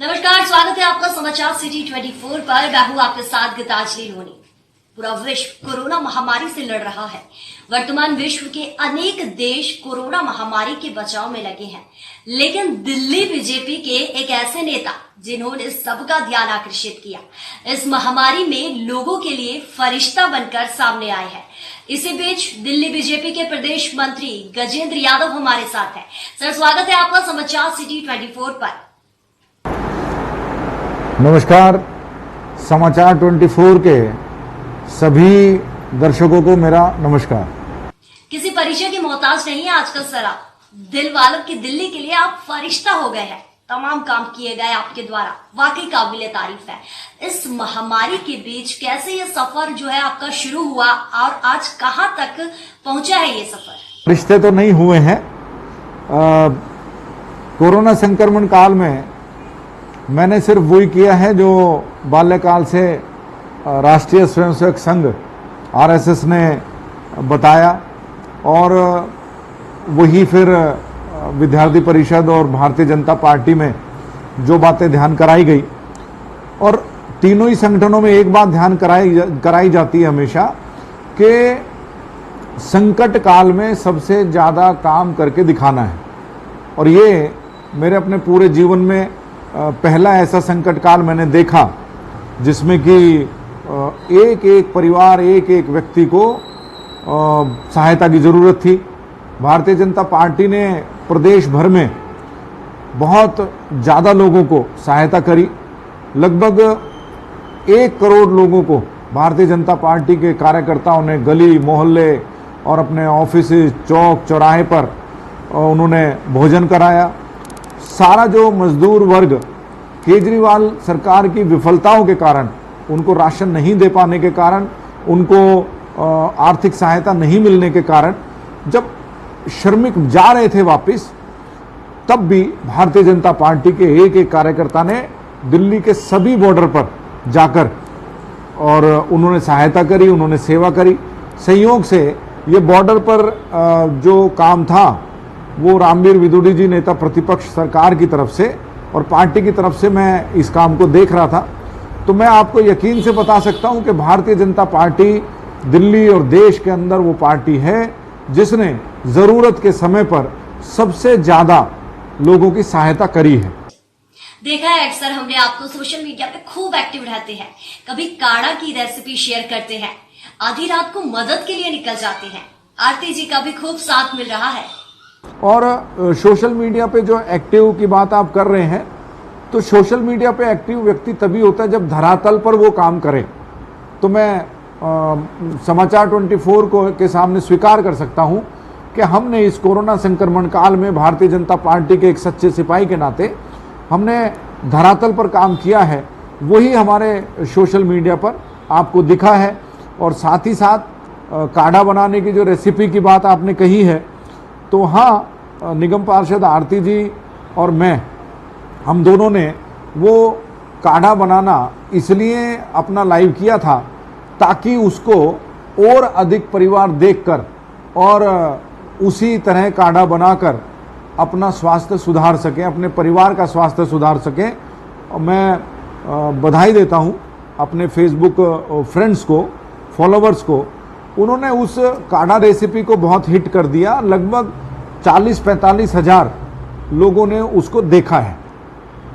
नमस्कार, स्वागत है आपका समाचार सिटी 24 पर। मैं हूं आपके साथ गीतांजलि रोनी। पूरा विश्व कोरोना महामारी से लड़ रहा है। वर्तमान विश्व के अनेक देश कोरोना महामारी के बचाव में लगे हैं, लेकिन दिल्ली बीजेपी के एक ऐसे नेता जिन्होंने सबका ध्यान आकर्षित किया, इस महामारी में लोगों के लिए फरिश्ता बनकर सामने आए हैं। इसी बीच दिल्ली बीजेपी के प्रदेश मंत्री गजेंद्र यादव हमारे साथ हैं। सर, स्वागत है आपका समाचार सिटी 24 पर। नमस्कार, समाचार 24 के सभी दर्शकों को मेरा नमस्कार। किसी परिचय की मोहताज नहीं है आजकल सर। आप दिल वालों की दिल्ली के लिए आप फरिश्ता हो गए हैं। तमाम काम किए गए आपके द्वारा, वाकई काबिले तारीफ है। इस महामारी के बीच कैसे ये सफर जो है आपका शुरू हुआ और आज कहां तक पहुंचा है ये सफर? रिश्ते तो नहीं हुए हैं। कोरोना संक्रमण काल में मैंने सिर्फ वही किया है जो बाल्यकाल से राष्ट्रीय स्वयंसेवक संघ आरएसएस ने बताया, और वही फिर विद्यार्थी परिषद और भारतीय जनता पार्टी में जो बातें ध्यान कराई गई, और तीनों ही संगठनों में एक बात ध्यान कराई जाती है हमेशा कि संकट काल में सबसे ज़्यादा काम करके दिखाना है। और ये मेरे अपने पूरे जीवन में पहला ऐसा संकट काल मैंने देखा जिसमें कि एक एक परिवार, एक एक व्यक्ति को सहायता की ज़रूरत थी। भारतीय जनता पार्टी ने प्रदेश भर में बहुत ज़्यादा लोगों को सहायता करी। लगभग 1 करोड़ लोगों को भारतीय जनता पार्टी के कार्यकर्ताओं ने गली मोहल्ले और अपने ऑफिस, चौक चौराहे पर उन्होंने भोजन कराया। सारा जो मजदूर वर्ग केजरीवाल सरकार की विफलताओं के कारण, उनको राशन नहीं दे पाने के कारण, उनको आर्थिक सहायता नहीं मिलने के कारण जब श्रमिक जा रहे थे वापस, तब भी भारतीय जनता पार्टी के एक एक कार्यकर्ता ने दिल्ली के सभी बॉर्डर पर जाकर और उन्होंने सहायता करी, उन्होंने सेवा करी। संयोग से ये बॉर्डर पर जो काम था वो रामवीर विदुड़ी जी, नेता प्रतिपक्ष सरकार की तरफ से और पार्टी की तरफ से मैं इस काम को देख रहा था। तो मैं आपको यकीन से बता सकता हूं कि भारतीय जनता पार्टी दिल्ली और देश के अंदर वो पार्टी है जिसने जरूरत के समय पर सबसे ज्यादा लोगों की सहायता करी है। देखा है अक्सर हमने आपको सोशल मीडिया पे खूब एक्टिव रहते हैं, कभी काढ़ा की रेसिपी शेयर करते हैं, आधी रात को मदद के लिए निकल जाते हैं। आरती जी का भी खूब साथ मिल रहा है। और सोशल मीडिया पे जो एक्टिव की बात आप कर रहे हैं, तो सोशल मीडिया पे एक्टिव व्यक्ति तभी होता है जब धरातल पर वो काम करे। तो मैं समाचार 24 के सामने स्वीकार कर सकता हूं कि हमने इस कोरोना संक्रमण काल में भारतीय जनता पार्टी के एक सच्चे सिपाही के नाते हमने धरातल पर काम किया है। वही हमारे सोशल मीडिया पर आपको दिखा है। और साथ ही साथ काढ़ा बनाने की जो रेसिपी की बात आपने कही है, तो हाँ, निगम पार्षद आरती जी और मैं, हम दोनों ने वो काढ़ा बनाना इसलिए अपना लाइव किया था ताकि उसको और अधिक परिवार देखकर और उसी तरह काढ़ा बनाकर अपना स्वास्थ्य सुधार सकें, अपने परिवार का स्वास्थ्य सुधार सकें। और मैं बधाई देता हूँ अपने फेसबुक फ्रेंड्स को, फॉलोवर्स को। उन्होंने उस काढ़ा रेसिपी को बहुत हिट कर दिया। लगभग 40-45 हज़ार लोगों ने उसको देखा है।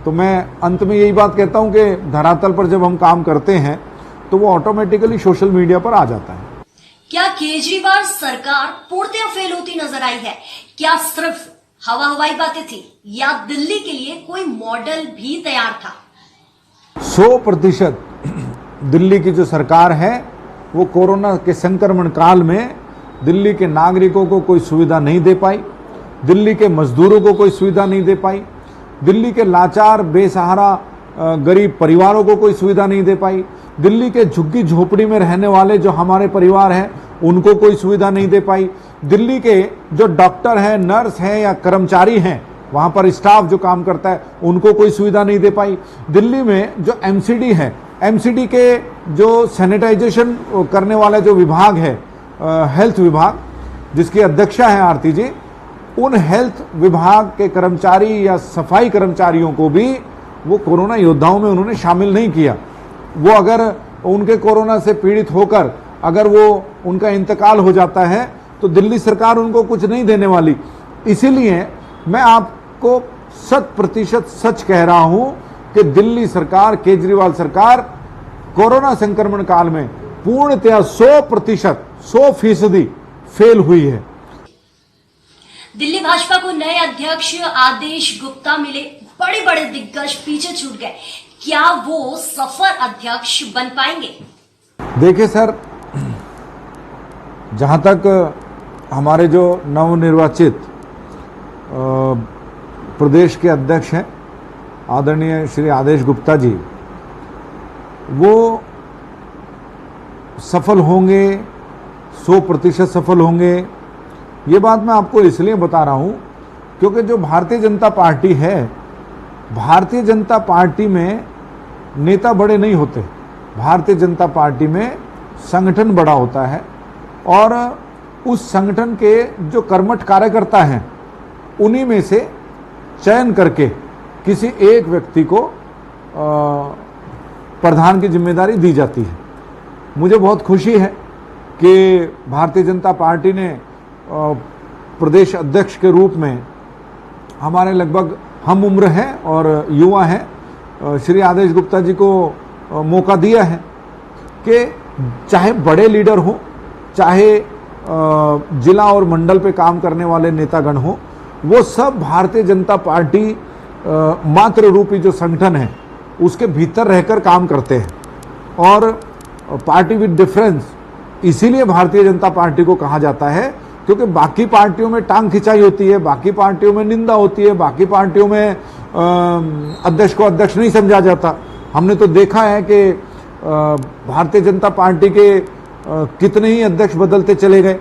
तो मैं अंत में यही बात कहता हूं कि धरातल पर जब हम काम करते हैं तो वो ऑटोमेटिकली सोशल मीडिया पर आ जाता है। क्या केजरीवाल सरकार पूर्णतः फेल होती नजर आई है? क्या सिर्फ हवाई बातें थी या दिल्ली के लिए कोई मॉडल भी तैयार था? 100% दिल्ली की जो सरकार है वो कोरोना के संक्रमण काल में दिल्ली के नागरिकों को कोई सुविधा नहीं दे पाई, दिल्ली के मजदूरों को कोई सुविधा नहीं दे पाई, दिल्ली के लाचार बेसहारा गरीब परिवारों को कोई सुविधा नहीं दे पाई, दिल्ली के झुग्गी झोपड़ी में रहने वाले जो हमारे परिवार हैं उनको कोई सुविधा नहीं दे पाई, दिल्ली के जो डॉक्टर हैं, नर्स हैं या कर्मचारी हैं, वहाँ पर स्टाफ जो काम करता है, उनको कोई सुविधा नहीं दे पाई। दिल्ली में जो एमसीडी है, एमसीडी के जो सैनिटाइजेशन करने वाला जो विभाग है, हेल्थ विभाग, जिसकी अध्यक्षा हैं आरती जी, उन हेल्थ विभाग के कर्मचारी या सफाई कर्मचारियों को भी वो कोरोना योद्धाओं में उन्होंने शामिल नहीं किया। वो अगर उनके कोरोना से पीड़ित होकर अगर वो उनका इंतकाल हो जाता है तो दिल्ली सरकार उनको कुछ नहीं देने वाली। इसीलिए मैं आपको 100% सच कह रहा हूं कि दिल्ली सरकार, केजरीवाल सरकार कोरोना संक्रमण काल में पूर्णतया 100%, 100% फेल हुई है। दिल्ली भाजपा को नए अध्यक्ष आदेश गुप्ता मिले, बड़े बड़े दिग्गज पीछे छूट गए, क्या वो सफल अध्यक्ष बन पाएंगे? देखिए सर, जहां तक हमारे जो नवनिर्वाचित प्रदेश के अध्यक्ष हैं आदरणीय श्री आदेश गुप्ता जी, वो सफल होंगे, 100% सफल होंगे। ये बात मैं आपको इसलिए बता रहा हूं क्योंकि जो भारतीय जनता पार्टी है, भारतीय जनता पार्टी में नेता बड़े नहीं होते। भारतीय जनता पार्टी में संगठन बड़ा होता है और उस संगठन के जो कर्मठ कार्यकर्ता हैं उन्हीं में से चयन करके किसी एक व्यक्ति को प्रधान की जिम्मेदारी दी जाती है। मुझे बहुत खुशी है कि भारतीय जनता पार्टी ने प्रदेश अध्यक्ष के रूप में हमारे लगभग हम उम्र हैं और युवा हैं श्री आदेश गुप्ता जी को मौका दिया है कि चाहे बड़े लीडर हो, चाहे जिला और मंडल पे काम करने वाले नेतागण हो, वो सब भारतीय जनता पार्टी मातृ रूपी जो संगठन है उसके भीतर रहकर काम करते हैं। और पार्टी विद डिफरेंस इसीलिए भारतीय जनता पार्टी को कहा जाता है क्योंकि बाकी पार्टियों में टांग खिंचाई होती है, बाकी पार्टियों में निंदा होती है, बाकी पार्टियों में अध्यक्ष को अध्यक्ष नहीं समझा जाता। हमने तो देखा है कि भारतीय जनता पार्टी के कितने ही अध्यक्ष बदलते चले गए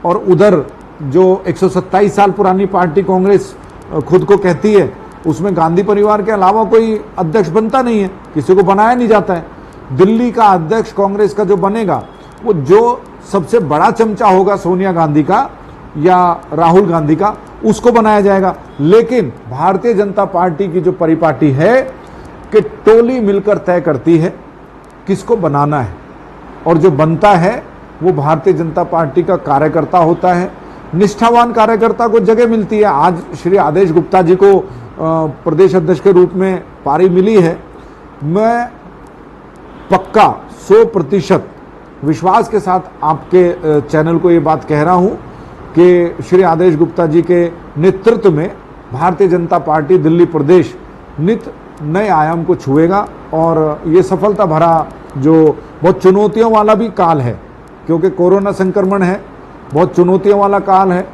और उधर जो 127 साल पुरानी पार्टी कांग्रेस खुद को कहती है, उसमें गांधी परिवार के अलावा कोई अध्यक्ष बनता नहीं है, किसी को बनाया नहीं जाता है। दिल्ली का अध्यक्ष कांग्रेस का जो बनेगा वो जो सबसे बड़ा चमचा होगा सोनिया गांधी का या राहुल गांधी का, उसको बनाया जाएगा। लेकिन भारतीय जनता पार्टी की जो परिपाटी है कि टोली मिलकर तय करती है किसको बनाना है और जो बनता है वो भारतीय जनता पार्टी का कार्यकर्ता होता है। निष्ठावान कार्यकर्ता को जगह मिलती है। आज श्री आदेश गुप्ता जी को प्रदेश अध्यक्ष के रूप में पारी मिली है। मैं पक्का 100% विश्वास के साथ आपके चैनल को ये बात कह रहा हूं कि श्री आदेश गुप्ता जी के नेतृत्व में भारतीय जनता पार्टी दिल्ली प्रदेश नित नए आयाम को छुएगा और ये सफलता भरा जो बहुत चुनौतियों वाला भी काल है, क्योंकि कोरोना संक्रमण है, बहुत चुनौतियों वाला काल है।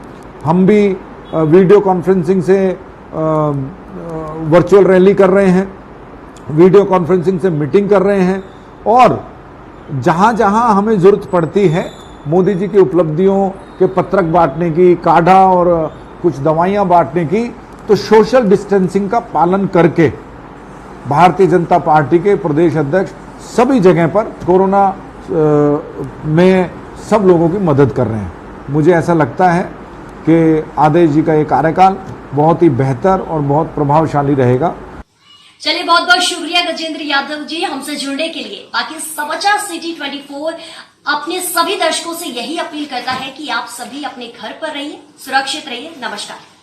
हम भी वीडियो कॉन्फ्रेंसिंग से वर्चुअल रैली कर रहे हैं, वीडियो कॉन्फ्रेंसिंग से मीटिंग कर रहे हैं और जहां जहां हमें जरूरत पड़ती है मोदी जी की उपलब्धियों के पत्रक बांटने की, काढ़ा और कुछ दवाइयां बांटने की, तो सोशल डिस्टेंसिंग का पालन करके भारतीय जनता पार्टी के प्रदेश अध्यक्ष सभी जगह पर कोरोना में सब लोगों की मदद कर रहे हैं। मुझे ऐसा लगता है कि आदेश जी का ये कार्यकाल बहुत ही बेहतर और बहुत प्रभावशाली रहेगा। चलिए, बहुत बहुत शुक्रिया गजेंद्र यादव जी हमसे जुड़ने के लिए। बाकी समाचार सिटी 24 अपने सभी दर्शकों से यही अपील करता है कि आप सभी अपने घर पर रहिए, सुरक्षित रहिए। नमस्कार।